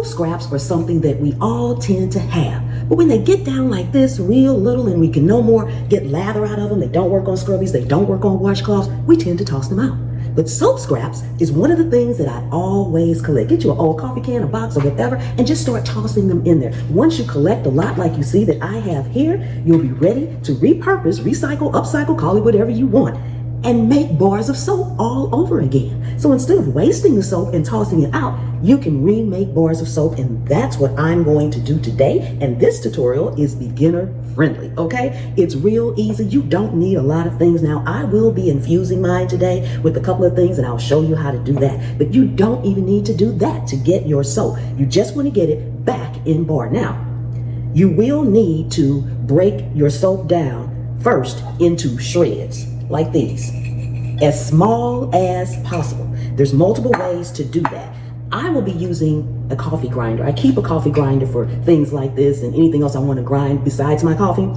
Soap scraps are something that we all tend to have. But when they get down like this, real little, and we can no more get lather out of them, they don't work on scrubbies, they don't work on washcloths, we tend to toss them out. But soap scraps is one of the things that I always collect. Get you an old coffee can, a box, or whatever, and just start tossing them in there. Once you collect a lot like you see that I have here, you'll be ready to repurpose, recycle, upcycle, call it whatever you want, and make bars of soap all over again. So instead of wasting the soap and tossing it out, you can remake bars of soap, and that's what I'm going to do today. And this tutorial is beginner friendly, okay? It's real easy. You don't need a lot of things. Now, I will be infusing mine today with a couple of things, and I'll show you how to do that. But you don't even need to do that to get your soap. You just want to get it back in bar. Now, you will need to break your soap down first into shreds like these, as small as possible. There's multiple ways to do that. I will be using a coffee grinder. I keep a coffee grinder for things like this and anything else I want to grind besides my coffee.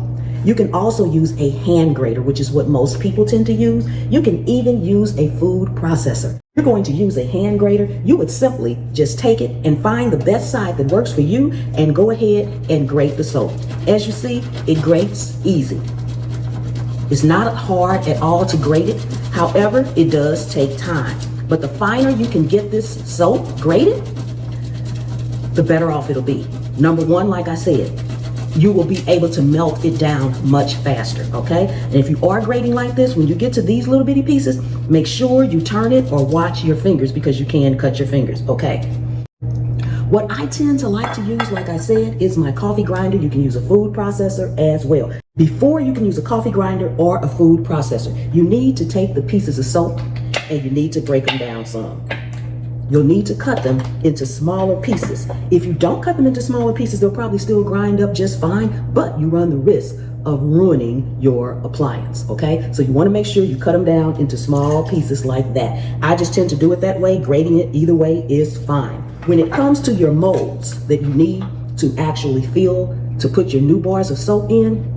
You can also use a hand grater, which is what most people tend to use. You can even use a food processor. If you're going to use a hand grater, you would simply just take it and find the best side that works for you and go ahead and grate the soap. As you see, it grates easy. It's not hard at all to grate it. However, it does take time. But the finer you can get this soap grated, the better off it'll be. Number one, like I said, you will be able to melt it down much faster, okay? And if you are grating like this, when you get to these little bitty pieces, make sure you turn it or watch your fingers because you can cut your fingers, okay? What I tend to like to use, like I said, is my coffee grinder. You can use a food processor as well. Before you can use a coffee grinder or a food processor, you need to take the pieces of soap and you need to break them down some. You'll need to cut them into smaller pieces. If you don't cut them into smaller pieces, they'll probably still grind up just fine, but you run the risk of ruining your appliance, okay? So you wanna make sure you cut them down into small pieces like that. I just tend to do it that way. Grating it either way is fine. When it comes to your molds that you need to actually fill to put your new bars of soap in,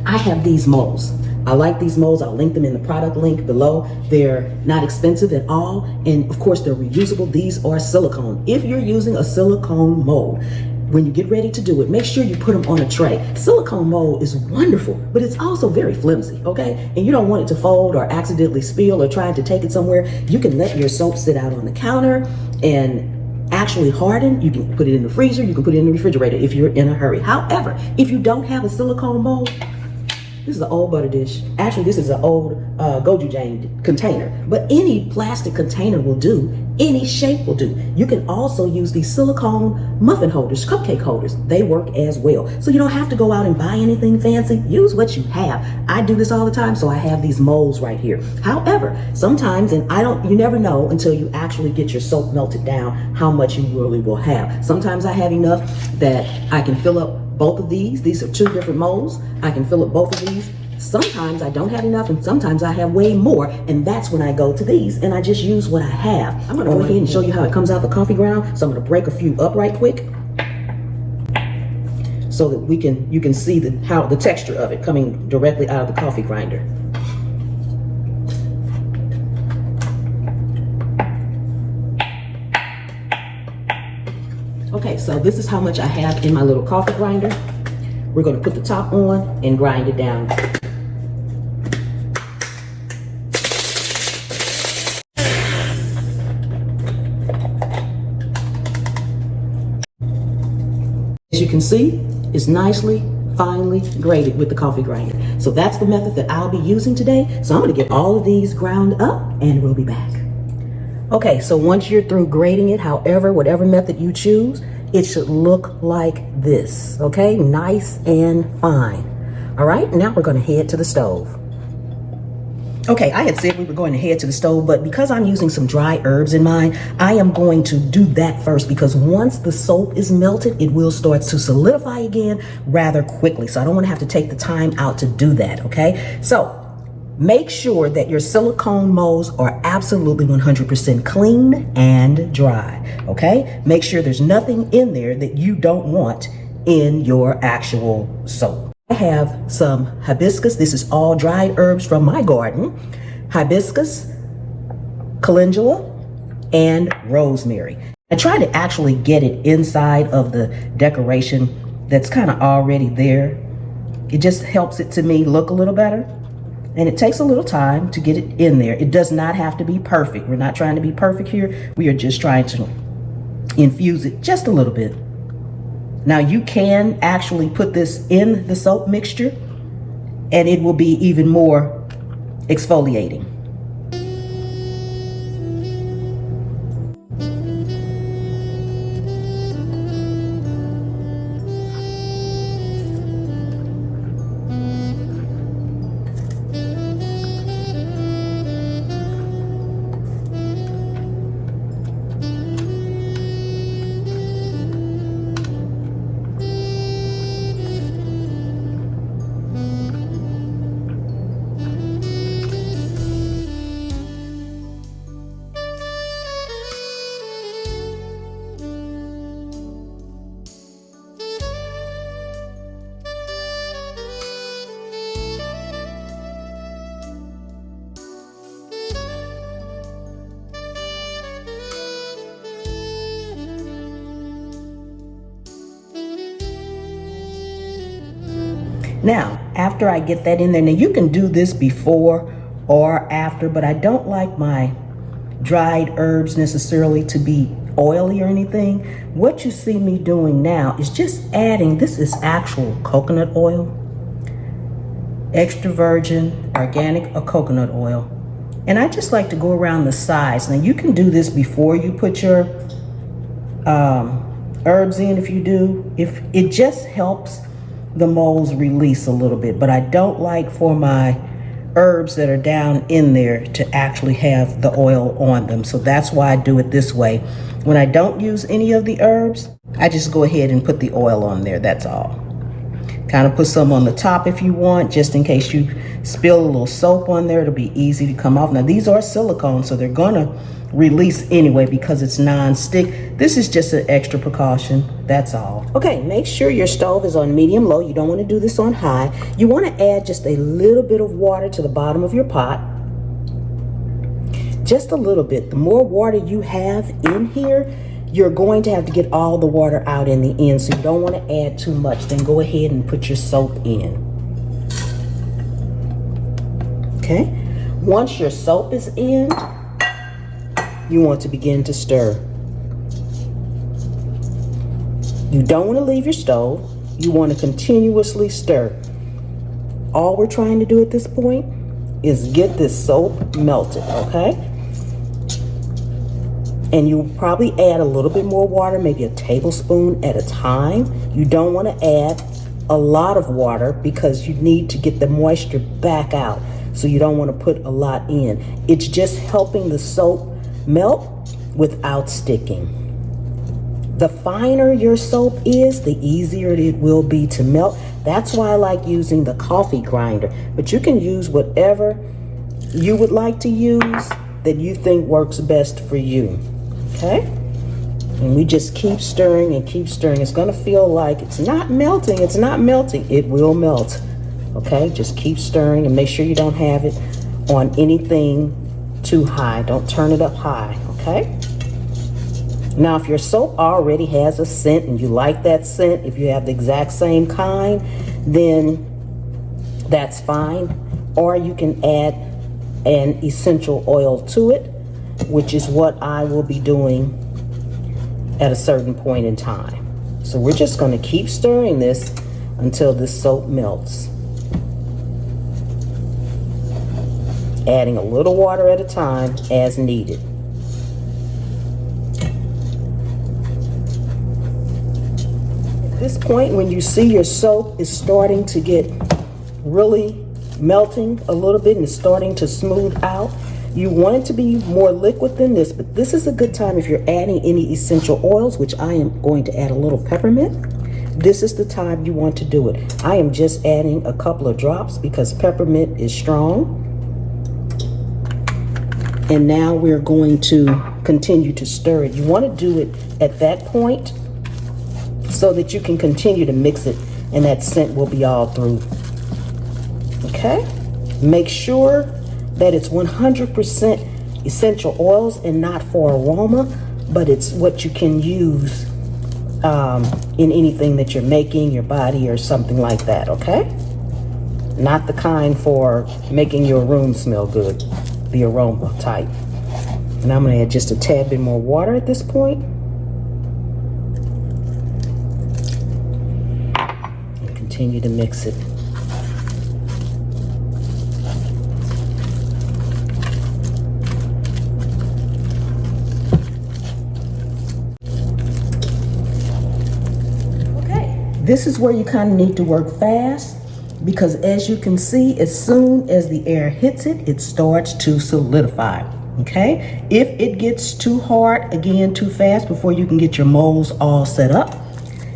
I have these molds. I like these molds. I'll link them in the product link below. They're not expensive at all. And of course, they're reusable. These are silicone. If you're using a silicone mold, when you get ready to do it, make sure you put them on a tray. Silicone mold is wonderful, but it's also very flimsy, okay? And you don't want it to fold or accidentally spill or trying to take it somewhere. You can let your soap sit out on the counter and actually harden. You can put it in the freezer. You can put it in the refrigerator if you're in a hurry. However, if you don't have a silicone mold, this is an old butter dish. Actually, this is an old gochujang container. But any plastic container will do. Any shape will do. You can also use these silicone muffin holders, cupcake holders. They work as well. So you don't have to go out and buy anything fancy. Use what you have. I do this all the time, so I have these molds right here. However, sometimes, and you never know until you actually get your soap melted down how much you really will have. Sometimes I have enough that I can fill up both of these. These are two different molds. I can fill up both of these. Sometimes I don't have enough, and sometimes I have way more, and that's when I go to these and I just use what I have. I'm gonna go ahead and show you how it comes out the coffee ground. So I'm gonna break a few up right quick so that you can see how the texture of it coming directly out of the coffee grinder. Okay, so this is how much I have in my little coffee grinder. We're gonna put the top on and grind it down. As you can see, it's nicely, finely grated with the coffee grinder. So that's the method that I'll be using today. So I'm gonna get all of these ground up and we'll be back. Okay, so once you're through grating it, whatever method you choose, it should look like this, okay? Nice and fine. All right, now we're gonna head to the stove. Okay, I had said we were going to head to the stove, but because I'm using some dry herbs in mine, I am going to do that first because once the soap is melted, it will start to solidify again rather quickly. So I don't want to have to take the time out to do that, okay? So make sure that your silicone molds are absolutely 100% clean and dry, okay? Make sure there's nothing in there that you don't want in your actual soap. I have some hibiscus. This is all dried herbs from my garden. Hibiscus, calendula, and rosemary. I try to actually get it inside of the decoration that's kind of already there. It just helps it to me look a little better. And it takes a little time to get it in there. It does not have to be perfect. We're not trying to be perfect here. We are just trying to infuse it just a little bit. Now you can actually put this in the soap mixture and it will be even more exfoliating. Now, after I get that in there, now you can do this before or after, but I don't like my dried herbs necessarily to be oily or anything. What you see me doing now is just adding, this is actual coconut oil, extra virgin, organic coconut oil. And I just like to go around the sides. Now you can do this before you put your herbs in if you do. If it just helps the molds release a little bit, but I don't like for my herbs that are down in there to actually have the oil on them. So that's why I do it this way. When I don't use any of the herbs, I just go ahead and put the oil on there, that's all. Kind of put some on the top if you want, just in case you spill a little soap on there, it'll be easy to come off. Now these are silicone, so they're gonna release anyway because it's non-stick. This is just an extra precaution, that's all. Okay, make sure your stove is on medium low. You don't want to do this on high. You want to add just a little bit of water to the bottom of your pot. Just a little bit. The more water you have in here, you're going to have to get all the water out in the end, so you don't want to add too much. Then go ahead and put your soap in. Okay, once your soap is in, you want to begin to stir. You don't want to leave your stove. You want to continuously stir. All we're trying to do at this point is get this soap melted, okay? And you'll probably add a little bit more water, maybe a tablespoon at a time. You don't want to add a lot of water because you need to get the moisture back out. So you don't want to put a lot in. It's just helping the soap melt without sticking. The finer your soap is, the easier it will be to melt. That's why I like using the coffee grinder. But you can use whatever you would like to use that you think works best for you. Okay? And we just keep stirring and keep stirring. It's gonna feel like it's not melting. It's not melting. It will melt. Okay? Just keep stirring and make sure you don't have it on anything too high. Don't turn it up high. Okay? Now, if your soap already has a scent and you like that scent, if you have the exact same kind, then that's fine. Or you can add an essential oil to it, which is what I will be doing at a certain point in time. So we're just going to keep stirring this until this soap melts. Adding a little water at a time as needed. At this point, when you see your soap is starting to get really melting a little bit and starting to smooth out, you want it to be more liquid than this, but this is a good time if you're adding any essential oils, which I am going to add a little peppermint. This is the time you want to do it. I am just adding a couple of drops because peppermint is strong. And now we're going to continue to stir it. You want to do it at that point so that you can continue to mix it and that scent will be all through. Okay? Make sure that it's 100% essential oils and not for aroma. but it's what you can use in anything that you're making, your body or something like that, okay? Not the kind for making your room smell good, the aroma type. And I'm gonna add just a tad bit more water at this point. And continue to mix it. This is where you kind of need to work fast, because as you can see, as soon as the air hits it, it starts to solidify, okay? If it gets too hard, again, too fast before you can get your molds all set up,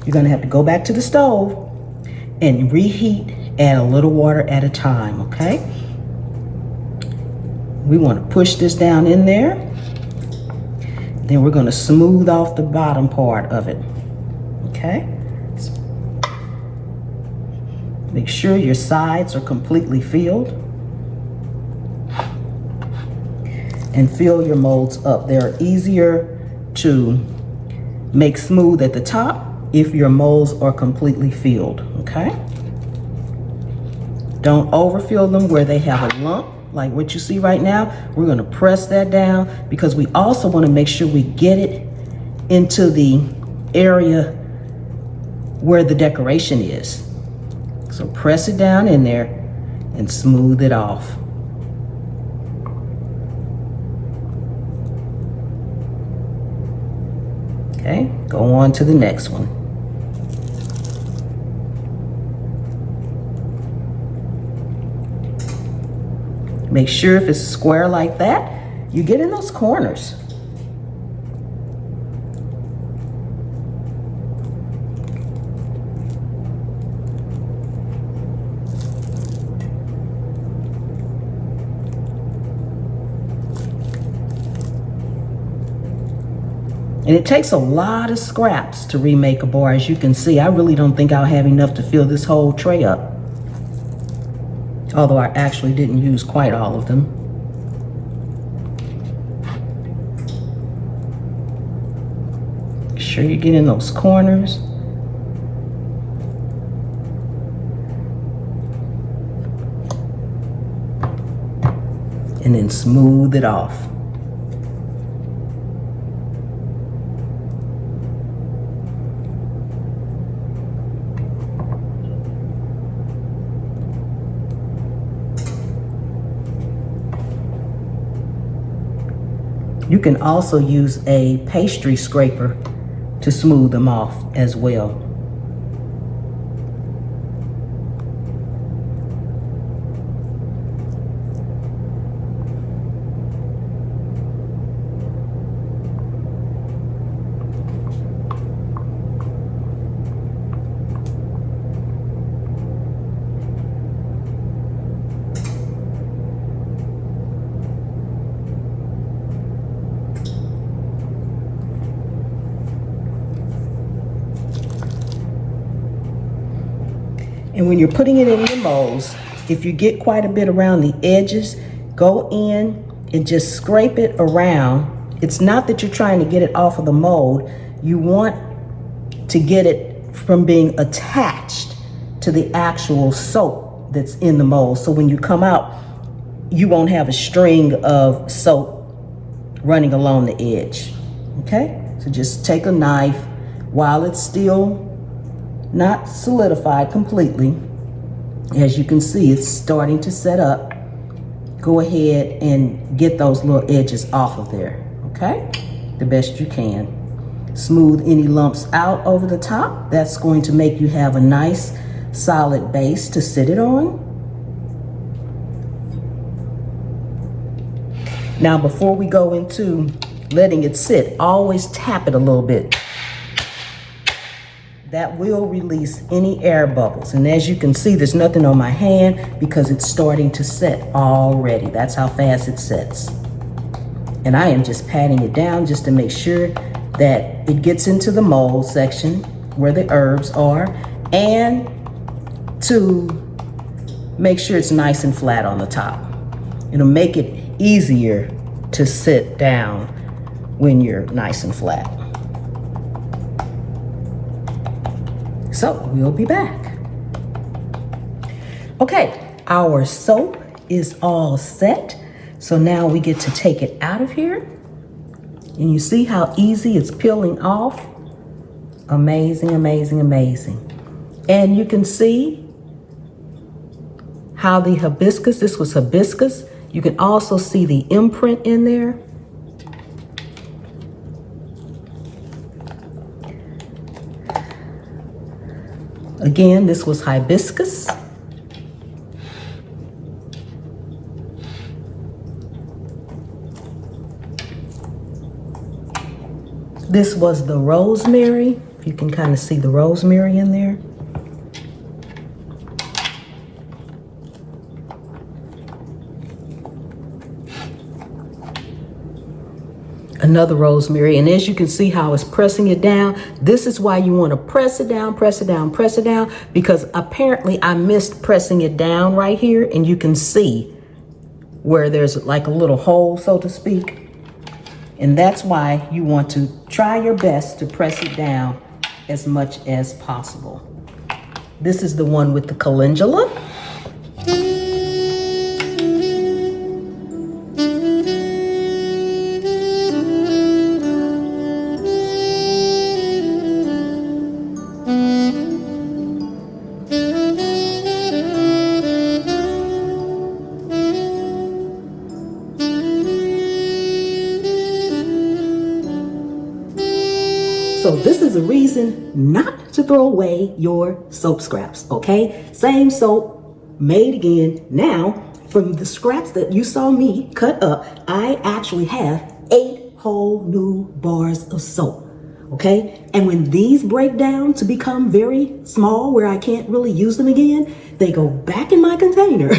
you're gonna have to go back to the stove and reheat, add a little water at a time, okay? We wanna push this down in there. Then we're gonna smooth off the bottom part of it, okay? Make sure your sides are completely filled. And fill your molds up. They're easier to make smooth at the top if your molds are completely filled, okay? Don't overfill them where they have a lump, like what you see right now. We're gonna press that down because we also wanna make sure we get it into the area where the decoration is. So press it down in there and smooth it off. Okay, go on to the next one. Make sure if it's square like that, you get in those corners. And it takes a lot of scraps to remake a bar. As you can see, I really don't think I'll have enough to fill this whole tray up. Although I actually didn't use quite all of them. Make sure you get in those corners. And then smooth it off. You can also use a pastry scraper to smooth them off as well. And when you're putting it in your molds, if you get quite a bit around the edges, go in and just scrape it around. It's not that you're trying to get it off of the mold. You want to get it from being attached to the actual soap that's in the mold. So when you come out, you won't have a string of soap running along the edge, okay? So just take a knife while it's still not solidified completely. As you can see, it's starting to set up. Go ahead and get those little edges off of there, okay? The best you can. Smooth any lumps out over the top. That's going to make you have a nice solid base to sit it on. Now, before we go into letting it sit, always tap it a little bit. That will release any air bubbles. And as you can see, there's nothing on my hand because it's starting to set already. That's how fast it sets. And I am just patting it down just to make sure that it gets into the mold section where the herbs are, and to make sure it's nice and flat on the top. It'll make it easier to sit down when you're nice and flat. So we'll be back. Okay, our soap is all set. So now we get to take it out of here. And you see how easy it's peeling off? Amazing, amazing, amazing. And you can see how the hibiscus, this was hibiscus. You can also see the imprint in there. Again, this was hibiscus. This was the rosemary. You can kind of see the rosemary in there. Another rosemary, and as you can see how it's pressing it down, this is why you want to press it down, press it down, press it down, because apparently I missed pressing it down right here, and you can see where there's like a little hole, so to speak. And that's why you want to try your best to press it down as much as possible. This is the one with the calendula. So this is a reason not to throw away your soap scraps, okay? Same soap, made again. Now, from the scraps that you saw me cut up, I actually have 8 whole new bars of soap, okay? And when these break down to become very small, where I can't really use them again, they go back in my container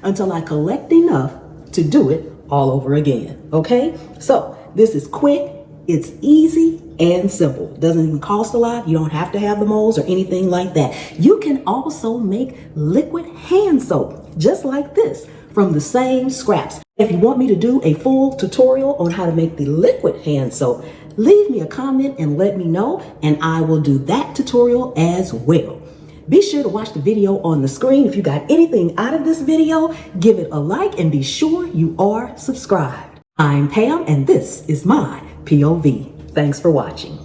until I collect enough to do it all over again, okay? So this is quick, it's easy and simple. Doesn't even cost a lot. You don't have to have the molds or anything like that. You can also make liquid hand soap, just like this, from the same scraps. If you want me to do a full tutorial on how to make the liquid hand soap, leave me a comment and let me know, and I will do that tutorial as well. Be sure to watch the video on the screen. If you got anything out of this video, give it a like and be sure you are subscribed. I'm Pam, and this is my POV. Thanks for watching.